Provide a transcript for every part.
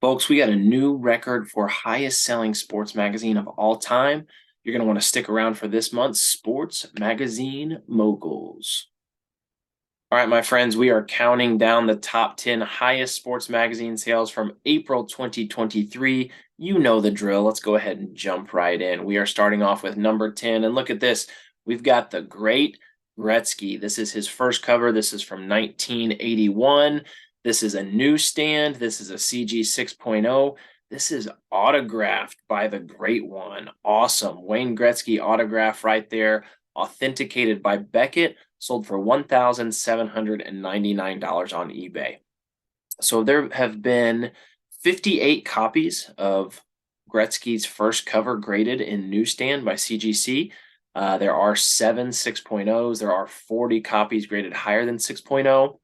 Folks, we got a new record for highest selling sports magazine of all time. You're going to want to stick around for this month's sports magazine Moguls. All right, my friends, we are counting down the top 10 highest sports magazine sales from April 2023. You know the drill. Let's go ahead and jump right in. We are starting off with number 10. And look at this. We've got the great Gretzky. This is his first cover. This is from 1981. This is a newsstand. This is a CG 6.0. This is autographed by the great one. Awesome. Wayne Gretzky autograph right there, authenticated by Beckett, sold for $1,799 on eBay. So there have been 58 copies of Gretzky's first cover graded in newsstand by CGC. There are 7 6.0s. There are 40 copies graded higher than 6.0.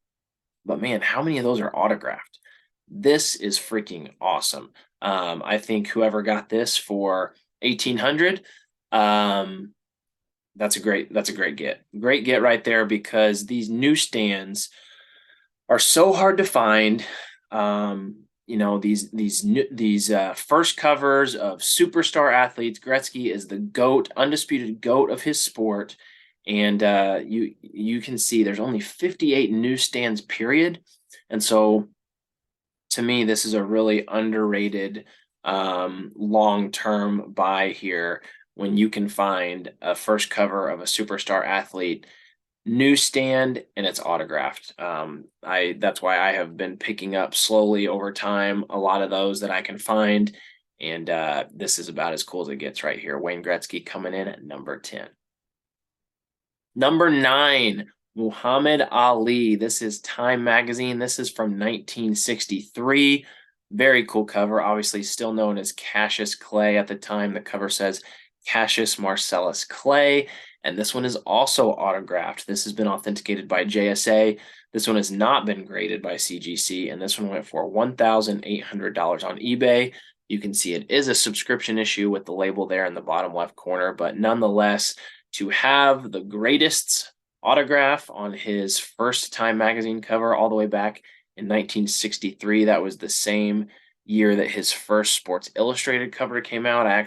But man, how many of those are autographed? This is freaking awesome. I think whoever got this for 1800, that's a great get. Great get right there, because these newsstands are so hard to find. These first covers of superstar athletes. Gretzky is the GOAT, undisputed GOAT of his sport. And you can see there's only 58 newsstands, period. And so to me, this is a really underrated long-term buy here, when you can find a first cover of a superstar athlete newsstand and it's autographed. That's why I have been picking up slowly over time a lot of those that I can find. And this is about as cool as it gets right here. Wayne Gretzky coming in at number 10. Number 9, Muhammad Ali. This is Time Magazine. This is from 1963. Very cool cover. Obviously still known as Cassius Clay at the time. The cover says Cassius Marcellus Clay. And this one is also autographed. This has been authenticated by JSA. This one has not been graded by CGC. And this one went for $1,800 on eBay. You can see it is a subscription issue with the label there in the bottom left corner. But nonetheless, to have the greatest autograph on his first Time Magazine cover all the way back in 1963, that was the same year that his first Sports Illustrated cover came out. I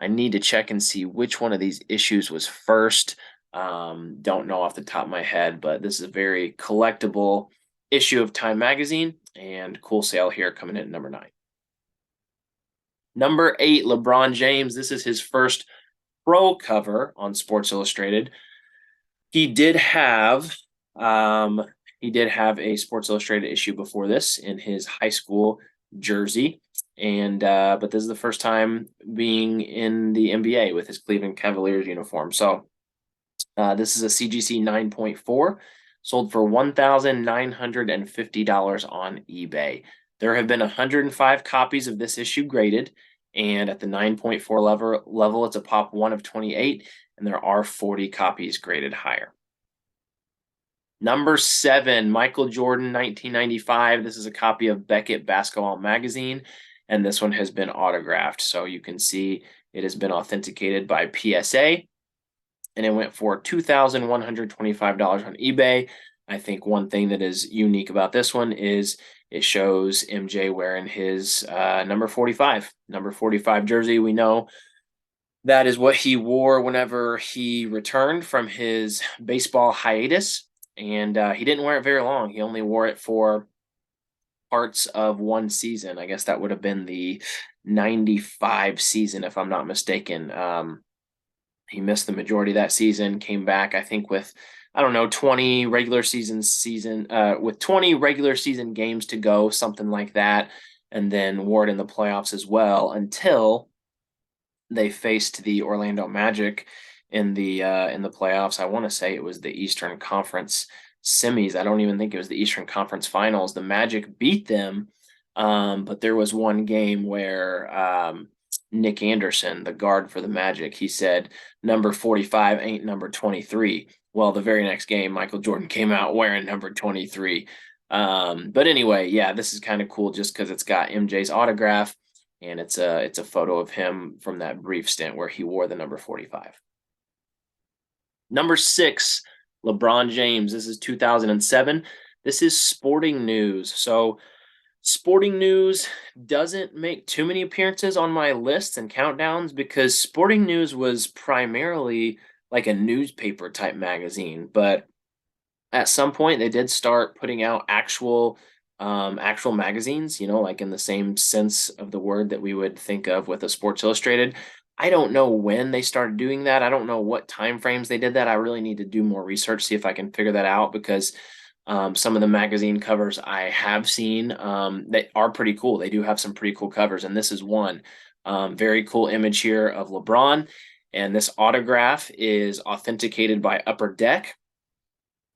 need to check and see which one of these issues was first. Don't know off the top of my head, but this is a very collectible issue of Time Magazine, and cool sale here coming in at number 9. Number 8, LeBron James. This is his first pro cover on Sports Illustrated. He did have a Sports Illustrated issue before this in his high school jersey, and but this is the first time being in the NBA with his Cleveland Cavaliers uniform. So this is a CGC 9.4, sold for $1,950 on eBay. There have been 105 copies of this issue graded, and at the 9.4 level, it's a pop 1 of 28, and there are 40 copies graded higher. Number 7, Michael Jordan, 1995. This is a copy of Beckett Basketball Magazine, and this one has been autographed. So you can see it has been authenticated by PSA, and it went for $2,125 on eBay. I think one thing that is unique about this one is it shows MJ wearing his number 45 jersey. We know that is what he wore whenever he returned from his baseball hiatus. And he didn't wear it very long. He only wore it for parts of one season. I guess that would have been the 95 season, if I'm not mistaken. He missed the majority of that season, came back, I think, with, 20 regular season with 20 regular season games to go, something like that, and then wore it in the playoffs as well, until they faced the Orlando Magic in the playoffs. I want to say it was the Eastern Conference semis. I don't even think it was the Eastern Conference Finals. The Magic beat them, but there was one game where Nick Anderson, the guard for the Magic, he said, "Number 45 ain't number 23." Well, the very next game, Michael Jordan came out wearing number 23. But anyway, yeah, this is kind of cool just because it's got MJ's autograph, and it's a photo of him from that brief stint where he wore the number 45. Number 6, LeBron James. This is 2007. This is Sporting News. So Sporting news doesn't make too many appearances on my lists and countdowns because Sporting News was primarily like a newspaper type magazine, but at some point they did start putting out actual magazines, like in the same sense of the word that we would think of with a Sports Illustrated. I don't know when they started doing that. I don't know what time frames they did that. I really need to do more research, see if I can figure that out, because some of the magazine covers I have seen, that are pretty cool. They do have some pretty cool covers, and this is one. Very cool image here of LeBron, and this autograph is authenticated by Upper Deck.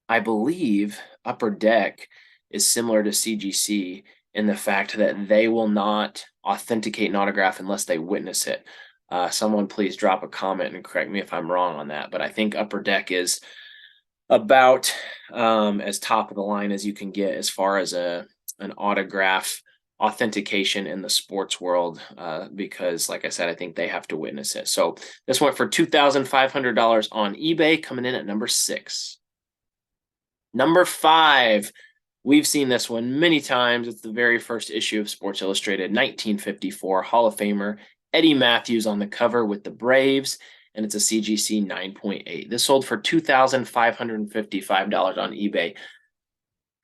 I believe Upper Deck is similar to CGC in the fact that they will not authenticate an autograph unless they witness it. Someone please drop a comment and correct me if I'm wrong on that, but I think Upper Deck is about as top of the line as you can get as far as an autograph authentication in the sports world, because like I said, I think they have to witness it. So this went for $2,500 on eBay, coming in at number 6. Number 5, we've seen this one many times. It's the very first issue of Sports Illustrated, 1954 Hall of Famer Eddie Matthews on the cover with the Braves, and it's a CGC 9.8. This sold for $2,555 on eBay.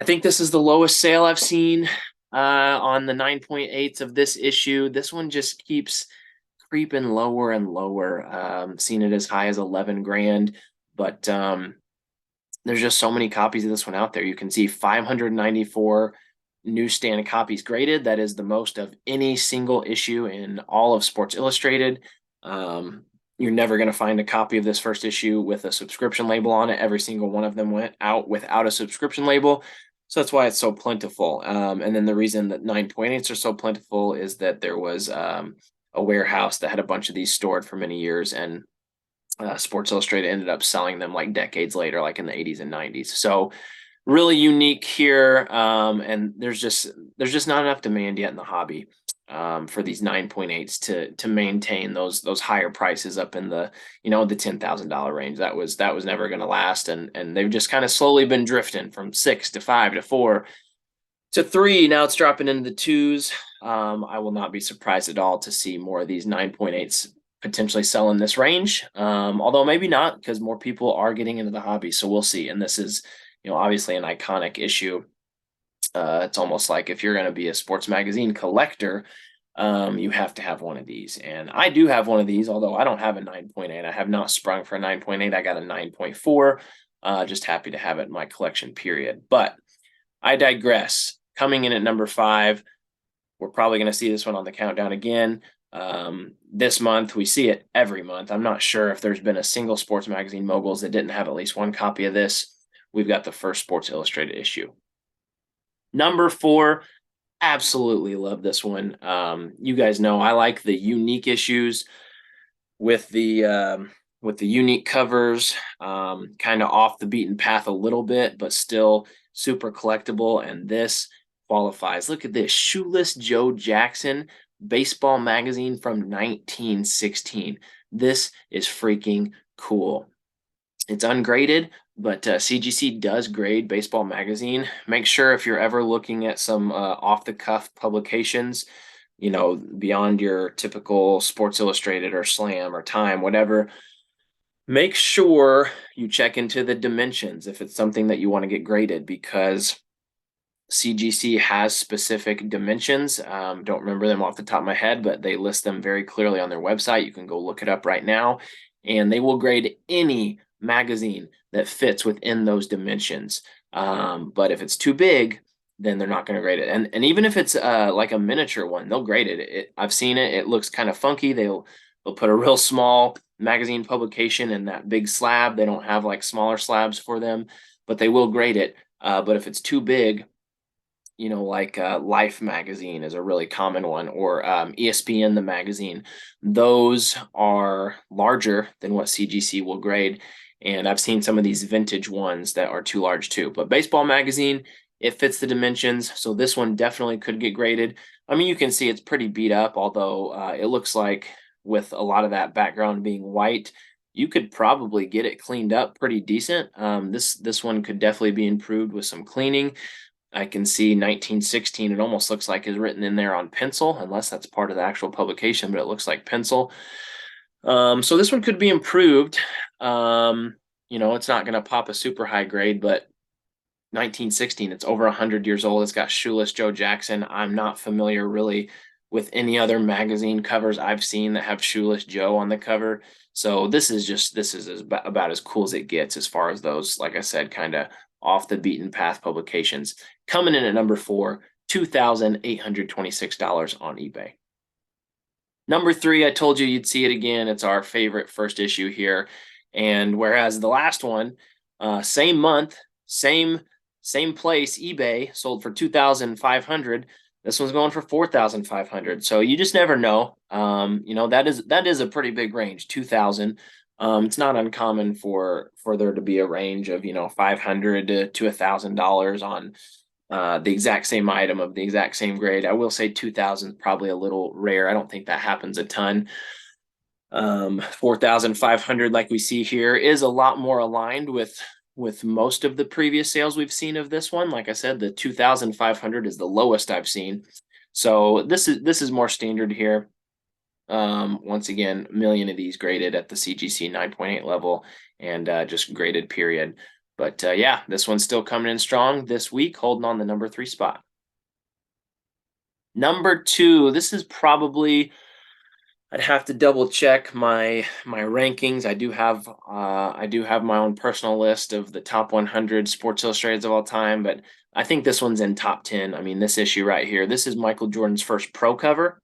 I think this is the lowest sale I've seen on the 9.8s of this issue. This one just keeps creeping lower and lower. Seen it as high as 11 grand, but there's just so many copies of this one out there. You can see 594 newsstand copies graded. That is the most of any single issue in all of Sports Illustrated. You're never going to find a copy of this first issue with a subscription label on it. Every single one of them went out without a subscription label. So that's why it's so plentiful. And then the reason that 9.8s are so plentiful is that there was a warehouse that had a bunch of these stored for many years, and Sports Illustrated ended up selling them like decades later, like in the 80s and 90s. So really unique here, and there's just not enough demand yet in the hobby for these 9.8s to maintain those higher prices up in the the $10,000 range. That was never going to last, and they've just kind of slowly been drifting from 6 to 5 to 4 to 3. Now it's dropping into the 2s. I will not be surprised at all to see more of these 9.8s potentially sell in this range, although maybe not, because more people are getting into the hobby. So we'll see. And this is obviously an iconic issue. It's almost like if you're going to be a sports magazine collector, you have to have one of these. And I do have one of these, although I don't have a 9.8. I have not sprung for a 9.8. I got a 9.4. Just happy to have it in my collection, period. But I digress. Coming in at number 5, we're probably going to see this one on the countdown again. This month, we see it every month. I'm not sure if there's been a single sports magazine, Moguls, that didn't have at least one copy of this. We've got the first Sports Illustrated issue. Number 4, absolutely love this one. You guys know I like the unique issues with the unique covers, kind of off the beaten path a little bit, but still super collectible. And this qualifies. Look at this, Shoeless Joe Jackson baseball magazine from 1916. This is freaking cool. It's ungraded, but CGC does grade baseball magazine. Make sure if you're ever looking at some off-the-cuff publications, beyond your typical Sports Illustrated or Slam or Time, whatever, make sure you check into the dimensions if it's something that you want to get graded, because CGC has specific dimensions. Don't remember them off the top of my head, but they list them very clearly on their website. You can go look it up right now, and they will grade any magazine that fits within those dimensions. But if it's too big, then they're not going to grade it. And even if it's like a miniature one, they'll grade it. I've seen it. It looks kind of funky. They'll put a real small magazine publication in that big slab. They don't have like smaller slabs for them, but they will grade it. But if it's too big, like Life magazine is a really common one, or ESPN, the magazine, those are larger than what CGC will grade. And I've seen some of these vintage ones that are too large too. But baseball magazine, it fits the dimensions. So this one definitely could get graded. I mean, you can see it's pretty beat up, although it looks like with a lot of that background being white, you could probably get it cleaned up pretty decent. This one could definitely be improved with some cleaning. I can see 1916. It almost looks like is written in there on pencil, unless that's part of the actual publication, but it looks like pencil. So this one could be improved. It's not going to pop a super high grade, but 1916, it's over 100 years old. It's got shoeless Joe Jackson. I'm not familiar really with any other magazine covers I've seen that have shoeless Joe on the cover. So this is about as cool as it gets as far as those, like I said, kind of off the beaten path publications. Coming in at number 4, $2,826 on eBay. Number 3, I told you you'd see it again. It's our favorite first issue here. And whereas the last one, same month, same place, eBay sold for 2,500. This one's going for 4,500. So you just never know. That is a pretty big range, 2,000. It's not uncommon for there to be a range of 500 to $1,000 on the exact same item of the exact same grade. I will say 2,000 is probably a little rare. I don't think that happens a ton. 4,500, like we see here, is a lot more aligned with most of the previous sales we've seen of this one. Like I said, the 2,500 is the lowest I've seen. So this is more standard here. Once again, a million of these graded at the CGC 9.8 level and just graded period. But yeah, this one's still coming in strong this week, holding on the number 3 spot. Number 2, this is probably, I'd have to double check my rankings. I do have my own personal list of the top 100 Sports Illustrateds of all time, but I think this one's in top 10. I mean, this issue right here, this is Michael Jordan's first pro cover.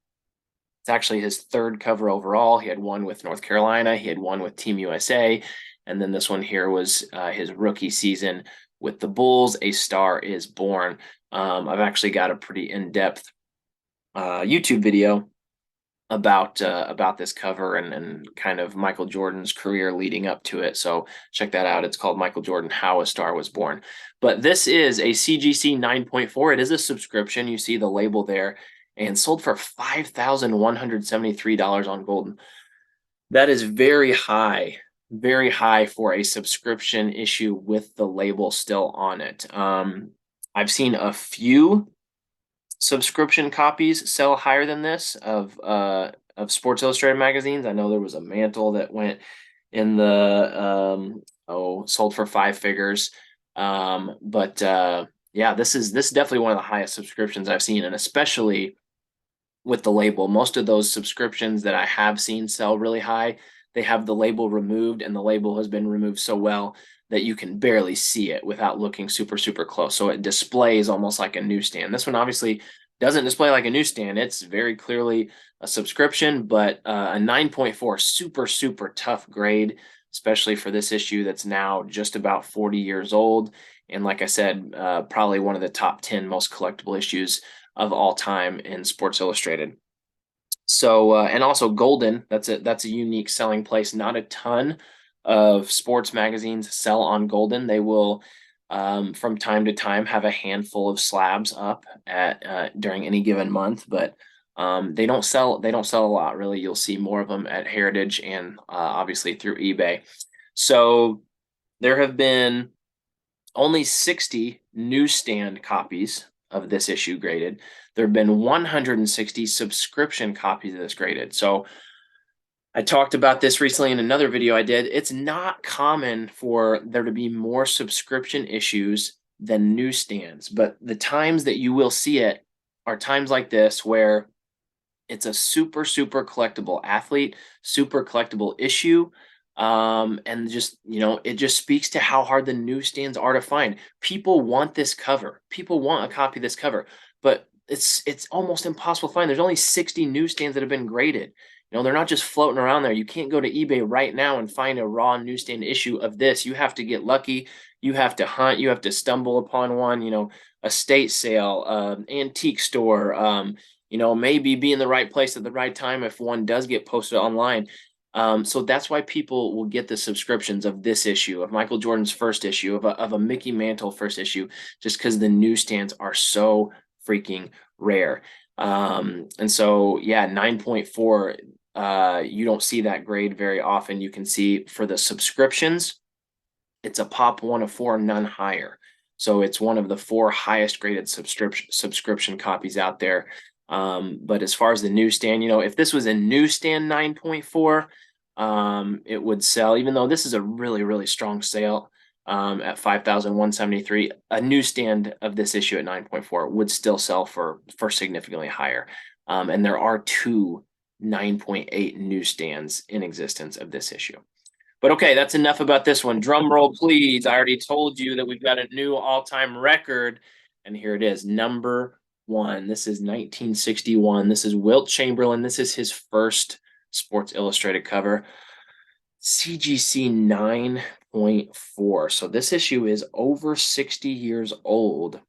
It's actually his 3rd cover overall. He had one with North Carolina, he had one with Team USA, and then this one here was his rookie season with the Bulls. A Star is Born. I've actually got a pretty in-depth YouTube video about this cover and kind of Michael Jordan's career leading up to it. So check that out. It's called Michael Jordan, How a Star Was Born. But this is a CGC 9.4. It is a subscription. You see the label there, and sold for $5,173 on Golden. That is very high for a subscription issue with the label still on it. I've seen a few subscription copies sell higher than this of Sports Illustrated magazines. I know there was a mantle that went in the sold for 5 figures. But yeah, this is definitely one of the highest subscriptions I've seen, and especially with the label. Most of those subscriptions that I have seen sell really high, they have the label removed, and the label has been removed so well that you can barely see it without looking super, super close. So it displays almost like a newsstand. This one obviously doesn't display like a newsstand. It's very clearly a subscription, but a 9.4, super, super tough grade, especially for this issue that's now just about 40 years old. And like I said, probably one of the top 10 most collectible issues of all time in Sports Illustrated. So, and also Golden, that's a unique selling place. Not a ton of sports magazines sell on Golden. They will, from time to time, have a handful of slabs up at during any given month, but they don't sell a lot really. You'll see more of them at Heritage and obviously through eBay. So there have been only 60 newsstand copies of this issue graded. There have been 160 subscription copies of this graded. So I talked about this recently in another video I did. It's not common for there to be more subscription issues than newsstands, but the times that you will see it are times like this where it's a super, super collectible athlete, super collectible issue. And just, it just speaks to how hard the newsstands are to find. People want this cover. People want a copy of this cover, but it's almost impossible to find. There's only 60 newsstands that have been graded. They're not just floating around there. You can't go to eBay right now and find a raw newsstand issue of this. You have to get lucky. You have to hunt. You have to stumble upon one, a estate sale, antique store, maybe be in the right place at the right time if one does get posted online. So that's why people will get the subscriptions of this issue, of Michael Jordan's first issue, of a Mickey Mantle first issue, just because the newsstands are so freaking rare. And so, yeah, 9.4, you don't see that grade very often. You can see for the subscriptions, it's a pop 1 of 4, none higher. So it's one of the 4 highest graded subscription copies out there. But as far as the newsstand, if this was a newsstand 9.4, it would sell, even though this is a really, really strong sale, at 5,173. A newsstand of this issue at 9.4 would still sell for significantly higher. And there are 2 9.8 newsstands in existence of this issue. But okay, that's enough about this one. Drum roll, please. I already told you that we've got a new all-time record, and here it is, number 1. This is 1961. This is Wilt Chamberlain. This is his first Sports Illustrated cover. CGC 9.4. So this issue is over 60 years old,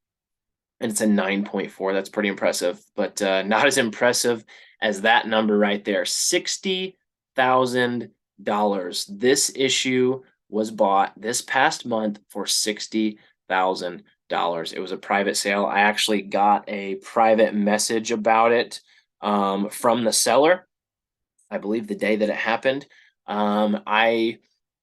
and it's a 9.4. That's pretty impressive, but not as impressive as that number right there. $60,000. This issue was bought this past month for $60,000. It was a private sale. I actually got a private message about it from the seller, I believe the day that it happened. I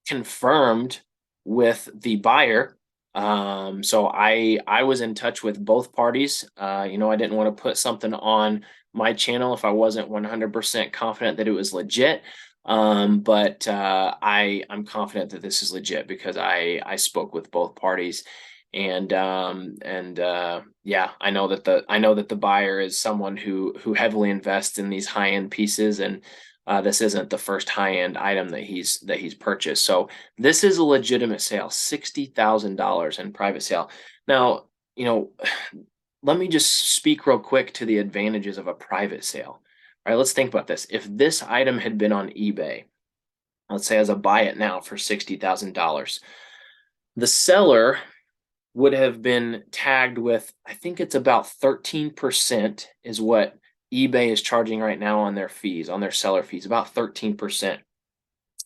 confirmed with the buyer. So I was in touch with both parties. I didn't want to put something on my channel if I wasn't 100% confident that it was legit. But I'm confident that this is legit because I spoke with both parties, and yeah, I know that the buyer is someone who heavily invests in these high-end pieces, and this isn't the first high-end item that he's purchased. So this is a legitimate sale, $60,000 in private sale. Now, let me just speak real quick to the advantages of a private sale. All right, let's think about this. If this item had been on eBay, let's say as a buy it now for $60,000, the seller would have been tagged with, I think it's about 13% is what eBay is charging right now on their fees, on their seller fees, about 13%.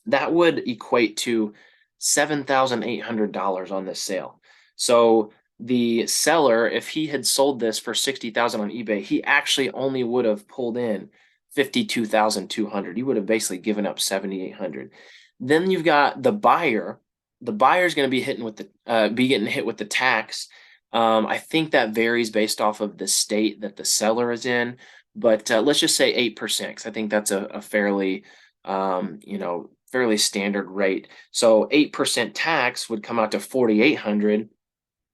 That would equate to $7,800 on this sale. So the seller, if he had sold this for $60,000 on eBay, he actually only would have pulled in $52,200. He would have basically given up $7,800. Then you've got the buyer. The buyer is going to be getting hit with the tax. I think that varies based off of the state that the seller is in, but let's just say 8%, because I think that's a fairly fairly standard rate. So 8% tax would come out to $4,800.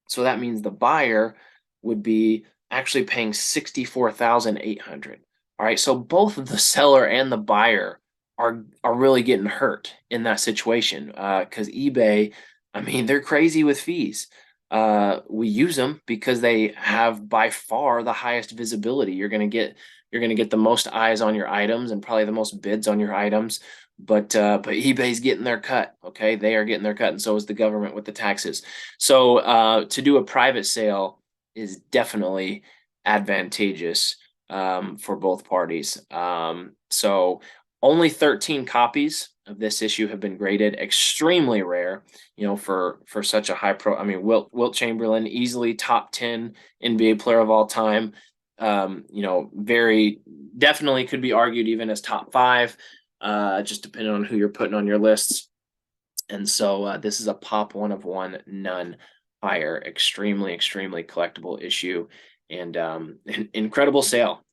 So that means the buyer would be actually paying $64,800. All right, so both the seller and the buyer are really getting hurt in that situation, because eBay, I mean, they're crazy with fees. We use them because they have by far the highest visibility. You're gonna get the most eyes on your items and probably the most bids on your items. But eBay's getting their cut. Okay, they are getting their cut, and so is the government with the taxes. So to do a private sale is definitely advantageous for both parties. So only 13 copies of this issue have been graded, extremely rare, for such a high pro. I mean, Wilt Chamberlain, easily top 10 NBA player of all time. Very definitely could be argued even as top 5, just depending on who you're putting on your lists. And so this is a pop 1 of 1, none higher. Extremely, extremely collectible issue, and incredible sale.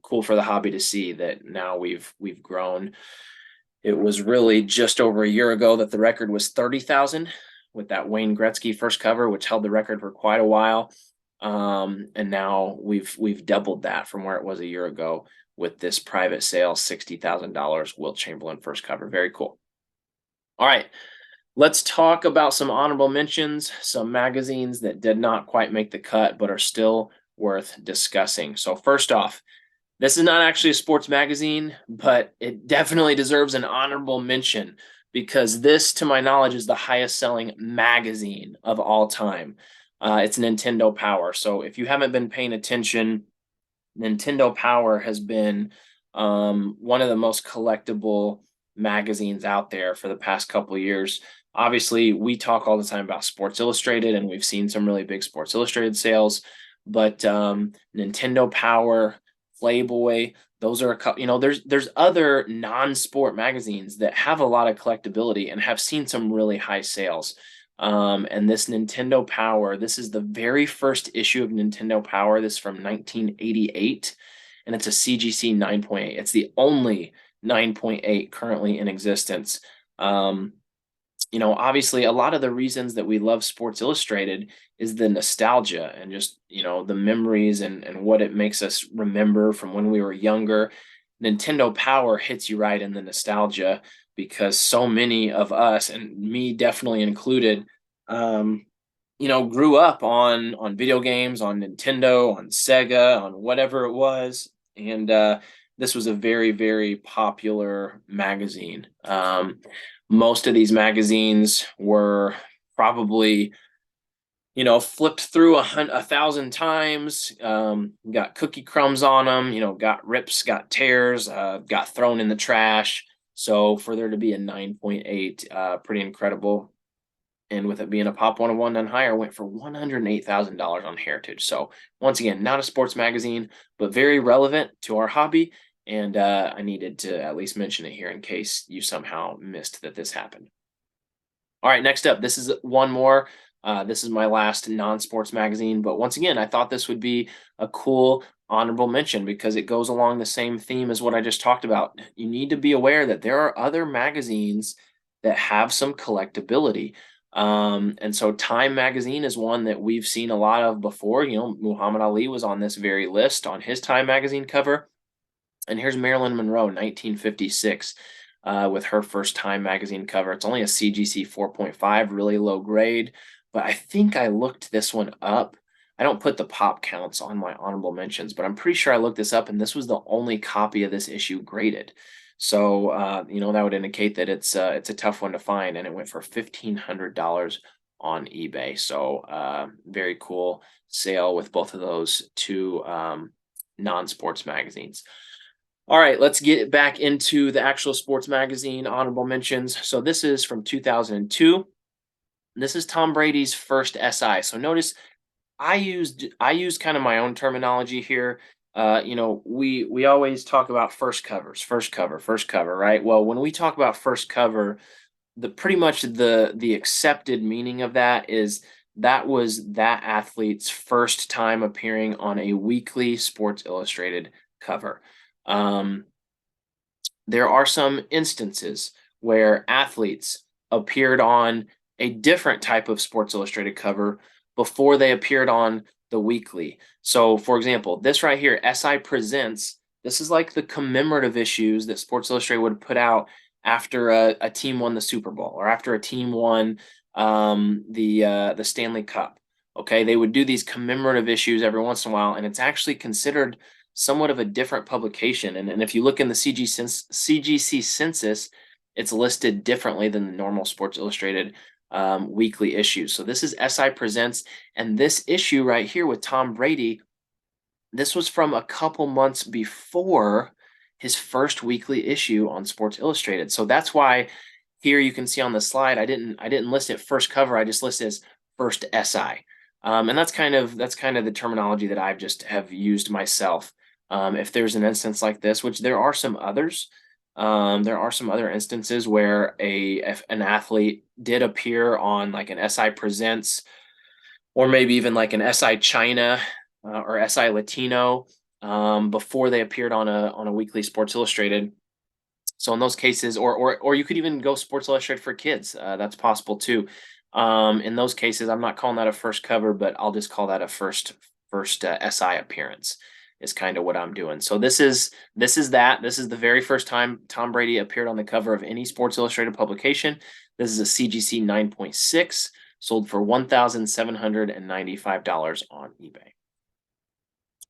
Cool for the hobby to see that now we've grown. It was really just over a year ago that the record was 30,000 with that Wayne Gretzky first cover, which held the record for quite a while. And now we've doubled that from where it was a year ago with this private sale, $60,000 Wilt Chamberlain first cover. Very cool. All right, let's talk about some honorable mentions, some magazines that did not quite make the cut but are still worth discussing. So first off, this is not actually a sports magazine, but it definitely deserves an honorable mention because this, to my knowledge, is the highest selling magazine of all time. It's Nintendo Power. So if you haven't been paying attention, Nintendo Power has been one of the most collectible magazines out there for the past couple of years. Obviously, we talk all the time about Sports Illustrated, and we've seen some really big Sports Illustrated sales, but Nintendo Power, Playboy, those are a couple, there's other non-sport magazines that have a lot of collectability and have seen some really high sales. And this Nintendo Power, this is the very first issue of Nintendo Power. This is from 1988, and it's a CGC 9.8. It's the only 9.8 currently in existence. Obviously a lot of the reasons that we love Sports Illustrated is the nostalgia and just, the memories and what it makes us remember from when we were younger. Nintendo Power hits you right in the nostalgia because so many of us, and me definitely included, grew up on video games, on Nintendo, on Sega, on whatever it was. And this was a very, very popular magazine. Most of these magazines were probably, flipped through a thousand times, got cookie crumbs on them, got rips, got tears, got thrown in the trash. So for there to be a 9.8, pretty incredible. And with it being a Pop 101 and higher, went for $108,000 on Heritage. So once again, not a sports magazine, but very relevant to our hobby. And I needed to at least mention it here in case you somehow missed that this happened. All right, next up, this is one more. This is my last non-sports magazine, but once again, I thought this would be a cool honorable mention because it goes along the same theme as what I just talked about. You need to be aware that there are other magazines that have some collectability. And so Time magazine is one that we've seen a lot of before. Muhammad Ali was on this very list on his Time magazine cover. And here's Marilyn Monroe, 1956, with her first Time magazine cover. It's only a CGC 4.5, really low grade, but I think I looked this one up. I don't put the pop counts on my honorable mentions, but I'm pretty sure I looked this up, and this was the only copy of this issue graded. So, that would indicate that it's a tough one to find, and it went for $1,500 on eBay. So, very cool sale with both of those two non-sports magazines. All right, let's get back into the actual sports magazine honorable mentions. So this is from 2002. This is Tom Brady's first SI. So notice I used kind of my own terminology here. We always talk about first covers, first cover, right? Well, when we talk about first cover, the pretty much the accepted meaning of that is that was that athlete's first time appearing on a weekly Sports Illustrated cover. Um, there are some instances where athletes appeared on a different type of Sports Illustrated cover before they appeared on the weekly. So, for example, this right here, SI Presents, this is like the commemorative issues that Sports Illustrated would put out after a team won the Super Bowl or after a team won the Stanley Cup. Okay, they would do these commemorative issues every once in a while, and it's actually considered somewhat of a different publication. And if you look in the CGC census, it's listed differently than the normal Sports Illustrated weekly issues. So this is SI Presents, and this issue right here with Tom Brady, this was from a couple months before his first weekly issue on Sports Illustrated. So that's why here you can see on the slide, I didn't list it first cover, I just listed as first SI. And that's kind of the terminology that I've just have used myself. If there's an instance like this, which there are some others, there are some other instances where if an athlete did appear on like an SI Presents, or maybe even like an SI China or SI Latino before they appeared on a weekly Sports Illustrated. So in those cases, or you could even go Sports Illustrated for kids. That's possible too. In those cases, I'm not calling that a first cover, but I'll just call that a first SI appearance. Is kind of what I'm doing. So this is the very first time Tom Brady appeared on the cover of any Sports Illustrated publication. This is a CGC 9.6, sold for $1,795 on eBay.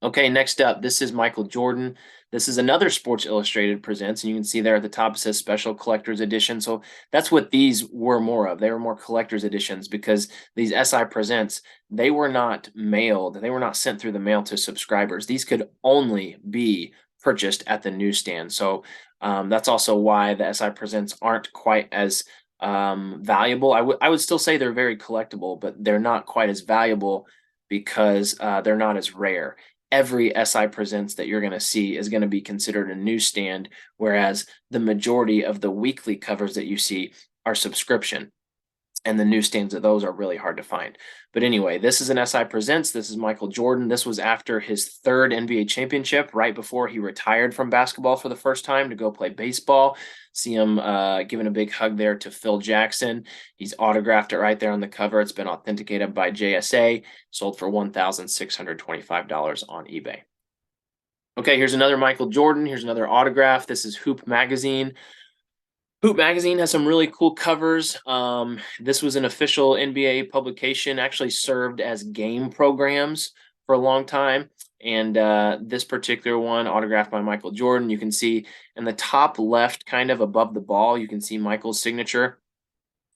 Okay, next up, this is Michael Jordan. This is another Sports Illustrated Presents, and you can see there at the top it says Special Collector's Edition. So that's what these were more of. They were more collector's editions because these SI Presents, they were not mailed. They were not sent through the mail to subscribers. These could only be purchased at the newsstand. So that's also why the SI Presents aren't quite as valuable. I would still say they're very collectible, but they're not quite as valuable because they're not as rare. Every SI Presents that you're going to see is going to be considered a newsstand, whereas the majority of the weekly covers that you see are subscription. and the newsstands of those are really hard to find. But anyway, this is an SI Presents. This is Michael Jordan. This was after his third NBA championship, right before he retired from basketball for the first time to go play baseball. See him giving a big hug there to Phil Jackson. He's autographed it right there on the cover. It's been authenticated by JSA, sold for $1,625 on eBay. Okay, here's another Michael Jordan. Here's another autograph. This is Hoop Magazine. Hoop Magazine has some really cool covers. This was an official NBA publication, actually served as game programs for a long time. And this particular one, autographed by Michael Jordan, you can see in the top left, kind of above the ball, you can see Michael's signature.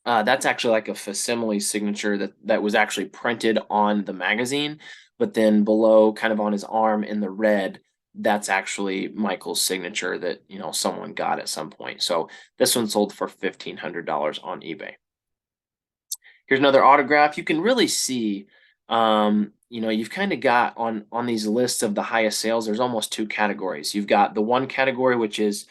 That's actually like a facsimile signature that was actually printed on the magazine, but then below, kind of on his arm in the red, that's actually Michael's signature that someone got at some point. So this one sold for $1,500 on eBay. Here's another autograph. You can really see, you've kind of got on these lists of the highest sales. There's almost two categories. You've got the one category which is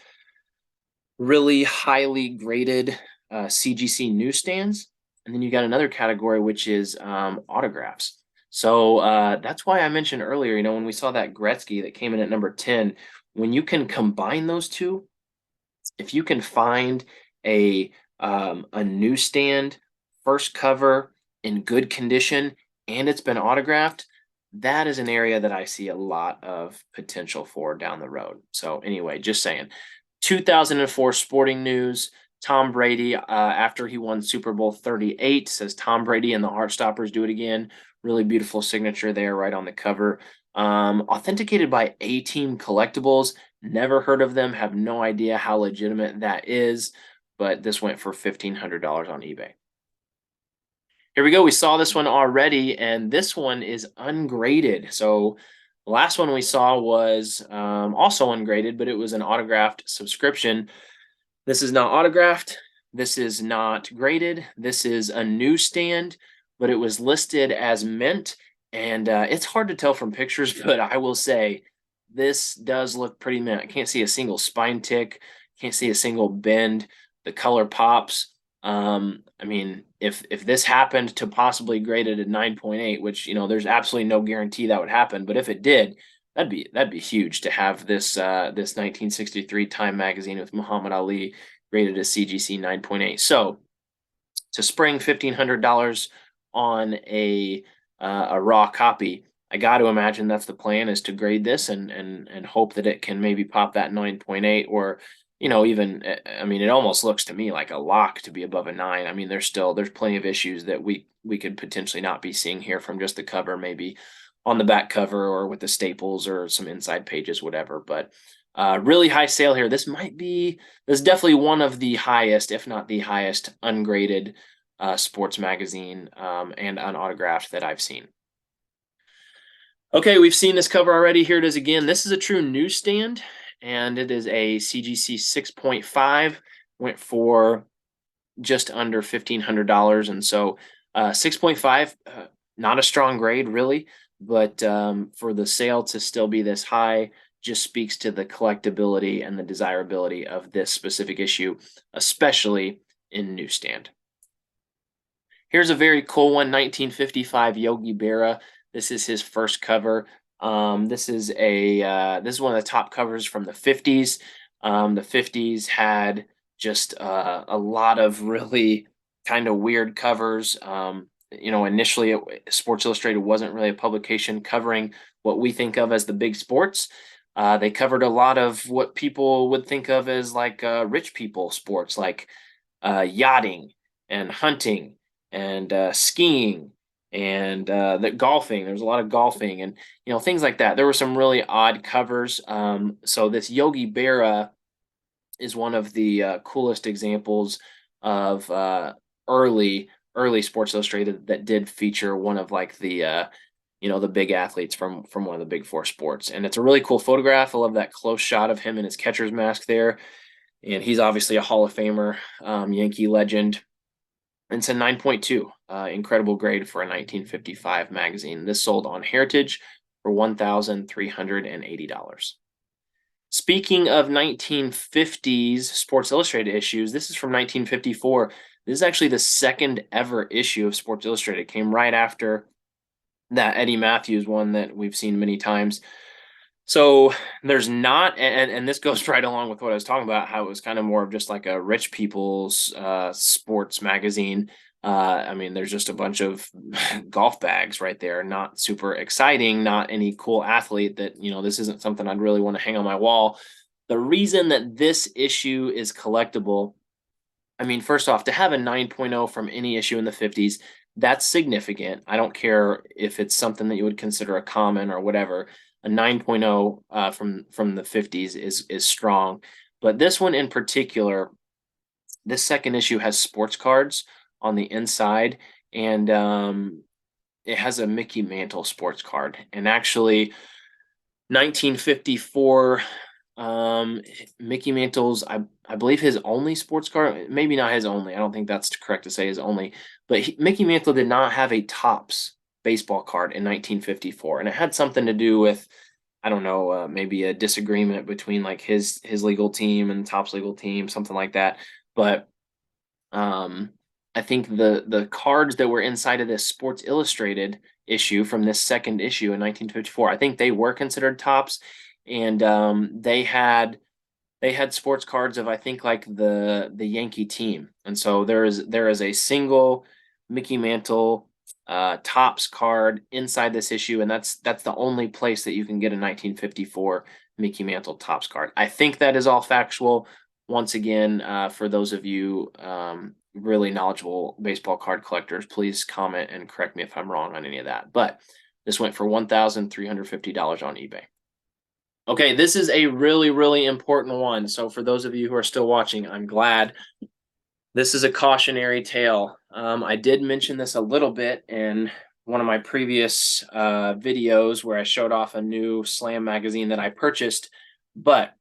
really highly graded CGC newsstands. And then you got another category, which is autographs. So that's why I mentioned earlier, when we saw that Gretzky that came in at number 10, when you can combine those two, if you can find a newsstand first cover in good condition and it's been autographed, that is an area that I see a lot of potential for down the road. So anyway, just saying. 2004 Sporting News, Tom Brady, after he won Super Bowl 38, says Tom Brady and the Heartstoppers do it again. Really beautiful signature there right on the cover. Authenticated by A-Team Collectibles. Never heard of them, have no idea how legitimate that is, but this went for $1,500 on eBay. Here we go. We saw this one already, and this one is ungraded. So the last one we saw was also ungraded, but it was an autographed subscription. This is not autographed. This is not graded. This is a newsstand, but it was listed as mint. And it's hard to tell from pictures, but I will say this does look pretty mint. I can't see a single spine tick. Can't see a single bend. The color pops. I mean, if this happened to possibly grade it at 9.8, which there's absolutely no guarantee that would happen, but if it did, that'd be huge to have this 1963 Time magazine with Muhammad Ali graded as CGC 9.8. So to spring $1,500 on a raw copy, I got to imagine that's the plan, is to grade this and hope that it can maybe pop that 9.8, or even, I mean, it almost looks to me like a lock to be above a 9. I mean, there's plenty of issues that we could potentially not be seeing here from just the cover, maybe on the back cover or with the staples or some inside pages, whatever. But really high sale here. This is definitely one of the highest, if not the highest, ungraded sports magazine and unautographed that I've seen. Okay, we've seen this cover already. Here it is again. This is a true newsstand, and it is a CGC 6.5. Went for just under $1,500, and so 6.5, not a strong grade really, but for the sale to still be this high just speaks to the collectability and the desirability of this specific issue, especially in newsstand. Here's a very cool one, 1955 Yogi Berra. This is his first cover. This is one of the top covers from the 50s. The 50s had just a lot of really kind of weird covers. Initially Sports Illustrated wasn't really a publication covering what we think of as the big sports. They covered a lot of what people would think of as like rich people sports, like yachting and hunting and skiing and the golfing. There's a lot of golfing and things like that. There were some really odd covers. So this Yogi Berra is one of the coolest examples of early Sports Illustrated that did feature one of like the the big athletes from one of the big four sports. And it's a really cool photograph. I love that close shot of him in his catcher's mask there. And he's obviously a Hall of Famer, Yankee legend. And it's a 9.2, incredible grade for a 1955 magazine. This sold on Heritage for $1,380. Speaking of 1950s Sports Illustrated issues, this is from 1954. This is actually the second ever issue of Sports Illustrated. It came right after that Eddie Matthews one that we've seen many times. So there's not, and this goes right along with what I was talking about, how it was kind of more of just like a rich people's sports magazine. I mean, there's just a bunch of golf bags right there, not super exciting, not any cool athlete that, this isn't something I'd really want to hang on my wall. The reason that this issue is collectible, I mean, first off, to have a 9.0 from any issue in the 50s, that's significant. I don't care if it's something that you would consider a common or whatever. A 9.0 from the 50s is strong. But this one in particular, this second issue has sports cards on the inside, and it has a Mickey Mantle sports card. And actually, 1954, Mickey Mantle's, I believe his only sports card, maybe not his only. I don't think that's correct to say his only, but Mickey Mantle did not have a Topps baseball card in 1954, and it had something to do with, I don't know, maybe a disagreement between like his legal team and Topps legal team, something like that. But I think the cards that were inside of this Sports Illustrated issue from this second issue in 1954, I think they were considered Topps, and they had sports cards of, I think, like the Yankee team. And so there is a single Mickey Mantle Topps card inside this issue, and that's the only place that you can get a 1954 Mickey Mantle Topps card. I think that is all factual. Once again, for those of you really knowledgeable baseball card collectors, please comment and correct me if I'm wrong on any of that. But this went for $1,350 on eBay. Okay, this is a really, really important one. So for those of you who are still watching, I'm glad. This is a cautionary tale. I did mention this a little bit in one of my previous videos where I showed off a new Slam magazine that I purchased, but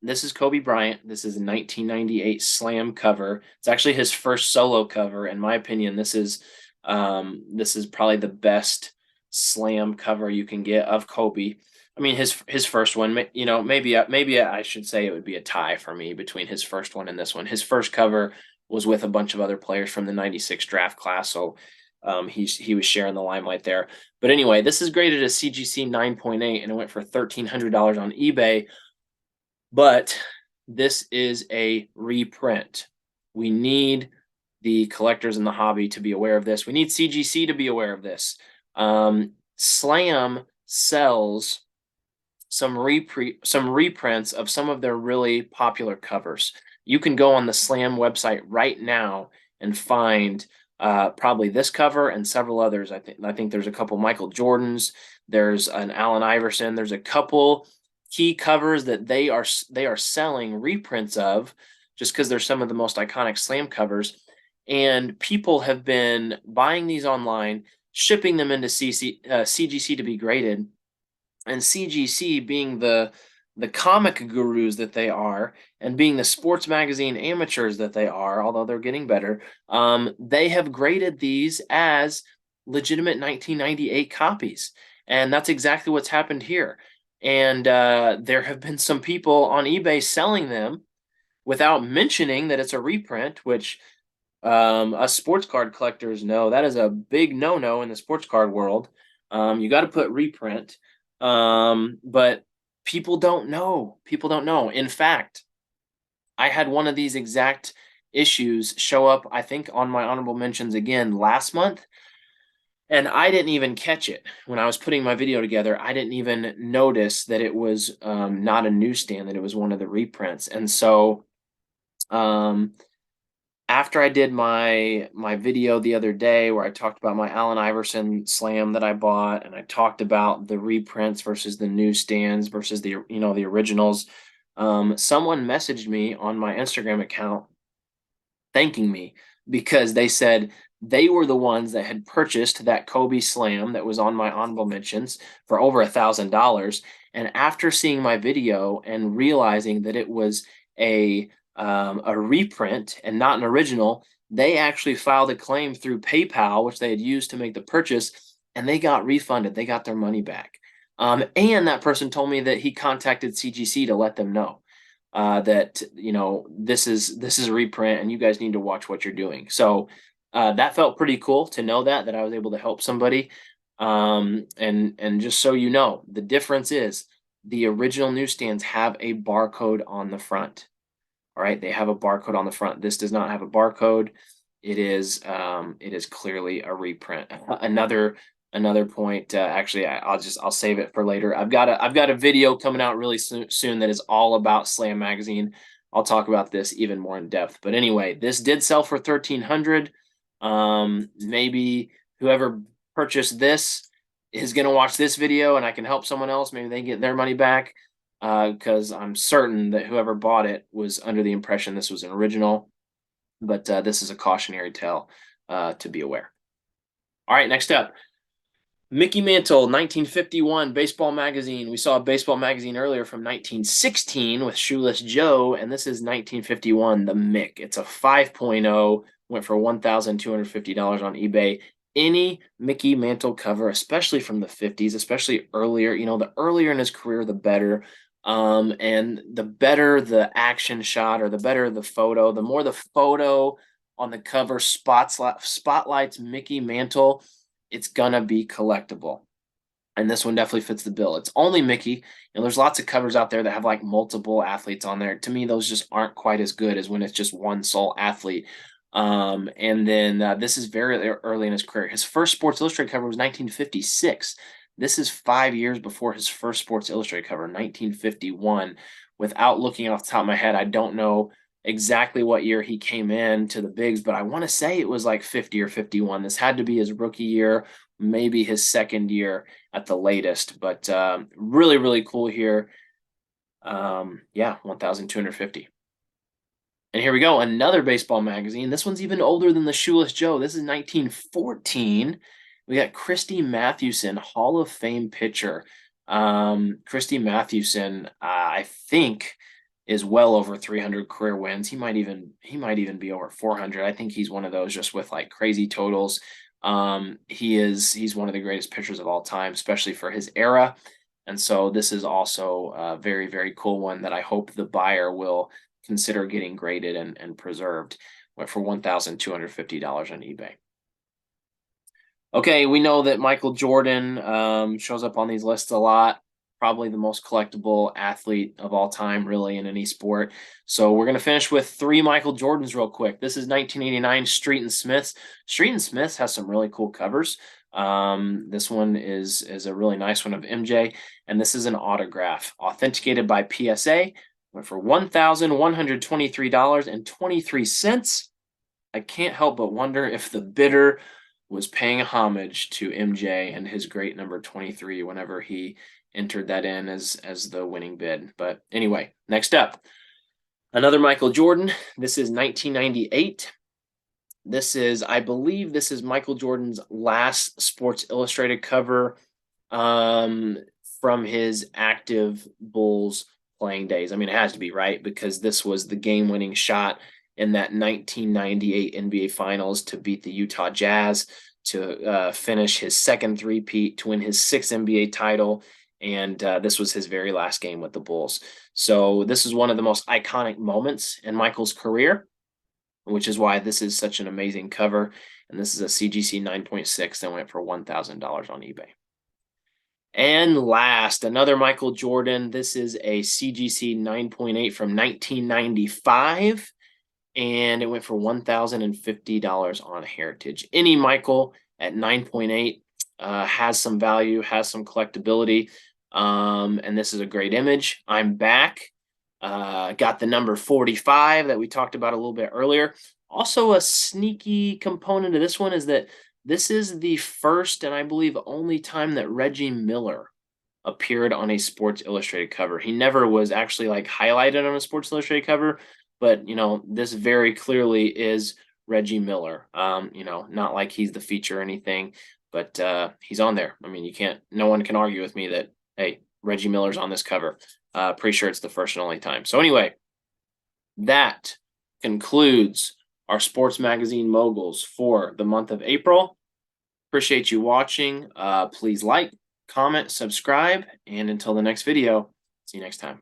this is Kobe Bryant. This is a 1998 Slam cover. It's actually his first solo cover. In my opinion, this is probably the best Slam cover you can get of Kobe. I mean, his first one, maybe I should say it would be a tie for me between his first one and this one. His first cover was with a bunch of other players from the '96 draft class, so he was sharing the limelight there. But anyway, this is graded as CGC 9.8, and it went for $1,300 on eBay. But this is a reprint. We need the collectors in the hobby to be aware of this. We need CGC to be aware of this. Slam sells some reprints of some of their really popular covers. You can go on the Slam website right now and find probably this cover and several others. I think there's a couple Michael Jordans. There's an Allen Iverson. There's a couple key covers that they are selling reprints of, just because they're some of the most iconic Slam covers. And people have been buying these online, shipping them into CGC to be graded. And CGC, being the comic gurus that they are, and being the sports magazine amateurs that they are, although they're getting better, they have graded these as legitimate 1998 copies. And that's exactly what's happened here. And there have been some people on eBay selling them without mentioning that it's a reprint, which us sports card collectors know that is a big no-no in the sports card world. You got to put reprint. But people don't know. People don't know. In fact, I had one of these exact issues show up, I think, on my honorable mentions again last month. And I didn't even catch it when I was putting my video together. I didn't even notice that it was not a newsstand, that it was one of the reprints. And so after I did my video the other day where I talked about my Allen Iverson Slam that I bought, and I talked about the reprints versus the newsstands versus the originals, someone messaged me on my Instagram account thanking me, because they said they were the ones that had purchased that Kobe Slam that was on my honorable mentions for over $1,000. And after seeing my video and realizing that it was a reprint and not an original, they actually filed a claim through PayPal, which they had used to make the purchase, and they got refunded. They got their money back. And that person told me that he contacted CGC to let them know. that, this is a reprint and you guys need to watch what you're doing. So that felt pretty cool to know that I was able to help somebody. And just so you know, the difference is the original newsstands have a barcode on the front. All right, they have a barcode on the front. This does not have a barcode. It is clearly a reprint. Another point. Actually, I'll save it for later. I've got a video coming out really soon that is all about Slam Magazine. I'll talk about this even more in depth. But anyway, this did sell for 1,300. Maybe whoever purchased this is going to watch this video, and I can help someone else. Maybe they get their money back, because I'm certain that whoever bought it was under the impression this was an original. But this is a cautionary tale, to be aware. All right, next up. Mickey Mantle, 1951, Baseball Magazine. We saw a Baseball Magazine earlier from 1916 with Shoeless Joe, and this is 1951, the Mick. It's a 5.0, went for $1,250 on eBay. Any Mickey Mantle cover, especially from the 50s, especially earlier, the earlier in his career, the better. And the better the action shot, or the better the photo, the more the photo on the cover spotlights Mickey Mantle, it's gonna be collectible. And this one definitely fits the bill. It's only Mickey. There's lots of covers out there that have like multiple athletes on there. To me, those just aren't quite as good as when it's just one sole athlete. And then this is very early in his career. His first Sports Illustrated cover was 1956. This is 5 years before his first Sports Illustrated cover, 1951. Without looking off the top of my head, I don't know exactly what year he came in to the bigs, but I want to say it was like 50 or 51. This had to be his rookie year, maybe his second year at the latest. But really, really cool here. Yeah, 1,250. And here we go, another Baseball Magazine. This one's even older than the Shoeless Joe. This is 1914. We got Christy Mathewson, Hall of Fame pitcher. Christy Mathewson, I think, is well over 300 career wins. He might even be over 400. I think he's one of those just with like crazy totals. He's one of the greatest pitchers of all time, especially for his era. And so this is also a very, very cool one that I hope the buyer will consider getting graded and preserved. Went for $1,250 on eBay. Okay, we know that Michael Jordan shows up on these lists a lot. Probably the most collectible athlete of all time, really, in any sport. So we're going to finish with 3 Michael Jordans real quick. This is 1989 Street and Smiths. Street and Smiths has some really cool covers. This one is a really nice one of MJ, and this is an autograph authenticated by PSA. Went for $1,123.23. I can't help but wonder if the bidder was paying homage to MJ and his great number 23 whenever he entered that in as the winning bid. But anyway, next up, another Michael Jordan. This is 1998. I believe this is Michael Jordan's last Sports Illustrated cover from his active Bulls playing days. I mean, it has to be, right? Because this was the game-winning shot in that 1998 NBA Finals to beat the Utah Jazz, to finish his second three-peat, to win his 6th NBA title. And this was his very last game with the Bulls. So this is one of the most iconic moments in Michael's career, which is why this is such an amazing cover. And this is a CGC 9.6 that went for $1,000 on eBay. And last, another Michael Jordan. This is a CGC 9.8 from 1995, and it went for $1,050 on Heritage. Any Michael at 9.8 has some value, has some collectability, and this is a great image. I'm back. Got the number 45 that we talked about a little bit earlier. Also, a sneaky component of this one is that this is the first and I believe only time that Reggie Miller appeared on a Sports Illustrated cover. He never was actually like highlighted on a Sports Illustrated cover, but this very clearly is Reggie Miller. Not like he's the feature or anything, but he's on there. I mean, no one can argue with me that, hey, Reggie Miller's on this cover. Pretty sure it's the first and only time. So anyway, that concludes our Sports Magazine Moguls for the month of April. Appreciate you watching. Please like, comment, subscribe, and until the next video, see you next time.